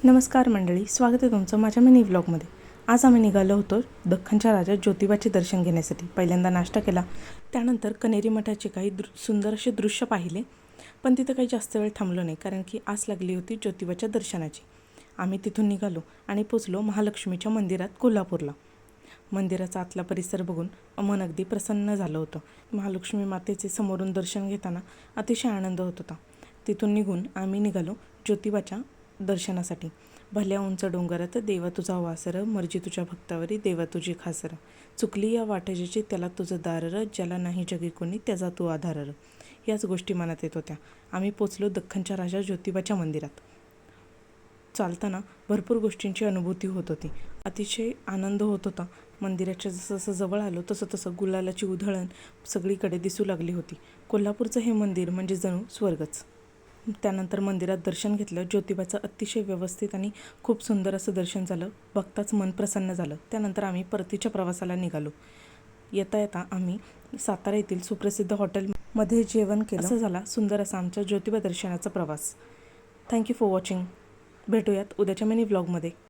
नमस्कार मंडळी, स्वागत आहे तुमचं माझ्या मिनी व्लॉगमध्ये। आज आम्ही निघालो होतो दख्खनच्या राजा ज्योतिबाचे दर्शन घेण्यासाठी। पहिल्यांदा नाश्ता केला, त्यानंतर कनेरी मठाचे काही सुंदर असे दृश्य पाहिले, पण तिथं काही जास्त वेळ थांबलो नाही कारण की आस लागली होती ज्योतिबाच्या दर्शनाची। आम्ही तिथून निघालो आणि पोचलो महालक्ष्मीच्या मंदिरात कोल्हापूरला। मंदिराचा आतला परिसर बघून मन अगदी प्रसन्न झालं होतं। महालक्ष्मी मातेचे समोरून दर्शन घेताना अतिशय आनंद होत होता। तिथून निघून आम्ही निघालो ज्योतिबाच्या दर्शनासाठी। भल्या उंच डोंगरात देवा तुझा वासर, मर्जी तुझ्या भक्तावरी देवा तुझी खासर। चुकली या वाट ज्याची त्याला तुझं दारर, ज्याला नाही जगी कोणी त्याचा तू आधारर। याच गोष्टी मनात येत होत्या। आम्ही पोचलो दख्खनच्या राजा ज्योतिबाच्या मंदिरात। चालताना भरपूर गोष्टींची अनुभूती होत होती, अतिशय आनंद होत होता। मंदिराच्या जसं जवळ आलो तसं तसं गुलालाची उधळण सगळीकडे दिसू लागली होती। कोल्हापूरचं हे मंदिर म्हणजे जणू स्वर्गच। त्यानंतर मंदिरात दर्शन घेतलं। ज्योतिबाचं अतिशय व्यवस्थित आणि खूप सुंदर असं दर्शन झालं, बघताच मन प्रसन्न झालं। त्यानंतर आम्ही परतीच्या प्रवासाला निघालो। येता येता आम्ही सातारा येथील सुप्रसिद्ध हॉटेलमध्ये जेवण केलं। असं झाला सुंदर असा आमच्या ज्योतिबा दर्शनाचा प्रवास। Thank you for watching. भेटूयात उद्याच्या मिनी व्लॉगमध्ये।